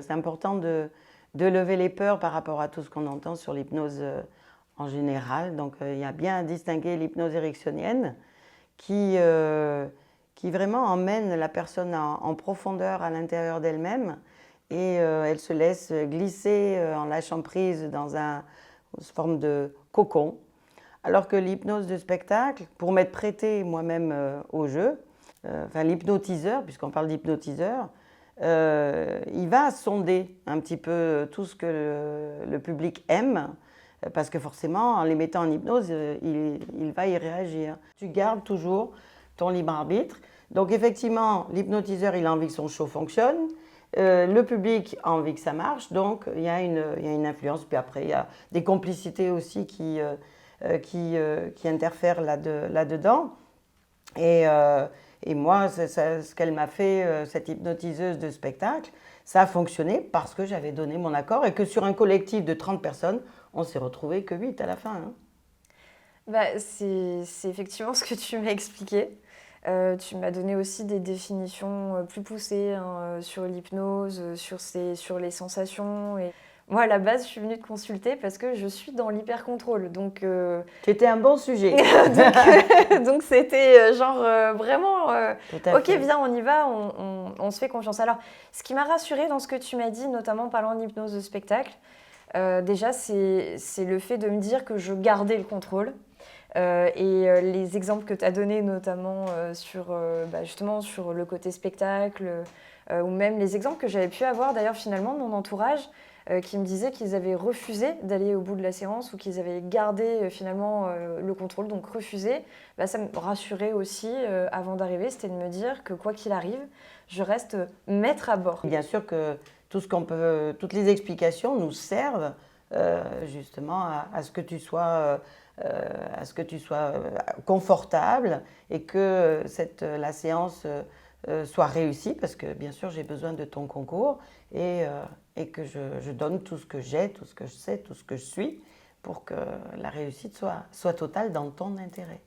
C'est important de lever les peurs par rapport à tout ce qu'on entend sur l'hypnose en général. Donc il y a bien à distinguer l'hypnose ericksonienne qui vraiment emmène la personne en profondeur à l'intérieur d'elle-même et elle se laisse glisser en lâchant prise dans une forme de cocon. Alors que l'hypnose de spectacle, pour m'être prêtée moi-même au jeu, enfin l'hypnotiseur, puisqu'on parle d'hypnotiseur, il va sonder un petit peu tout ce que le public aime, parce que forcément, en les mettant en hypnose, il va y réagir. Tu gardes toujours ton libre arbitre. Donc effectivement, l'hypnotiseur, il a envie que son show fonctionne. Le public a envie que ça marche, donc il y a une influence. Puis après, il y a des complicités aussi qui interfèrent là-dedans. Et moi, ce qu'elle m'a fait, cette hypnotiseuse de spectacle, ça a fonctionné parce que j'avais donné mon accord et que sur un collectif de 30 personnes, on s'est retrouvés que 8 à la fin. Hein. Bah, c'est effectivement ce que tu m'as expliqué. Tu m'as donné aussi des définitions plus poussées hein, sur l'hypnose, sur les sensations. Et moi, à la base, je suis venue te consulter parce que je suis dans l'hyper-contrôle. Donc, c'était un bon sujet. donc c'était genre vraiment, ok, fait. viens, on y va, on se fait confiance. Alors, ce qui m'a rassurée dans ce que tu m'as dit, notamment parlant d'hypnose de spectacle, déjà, c'est le fait de me dire que je gardais le contrôle. Les exemples que tu as donnés, notamment justement sur le côté spectacle, ou même les exemples que j'avais pu avoir d'ailleurs finalement de mon entourage, qui me disaient qu'ils avaient refusé d'aller au bout de la séance ou qu'ils avaient gardé finalement le contrôle, donc refusé, ça me rassurait aussi avant d'arriver, c'était de me dire que quoi qu'il arrive, je reste maître à bord. Bien sûr que toutes les explications nous servent justement à ce que tu sois confortable et que la séance soit réussie, parce que bien sûr j'ai besoin de ton concours et que je donne tout ce que j'ai, tout ce que je sais, tout ce que je suis pour que la réussite soit totale dans ton intérêt.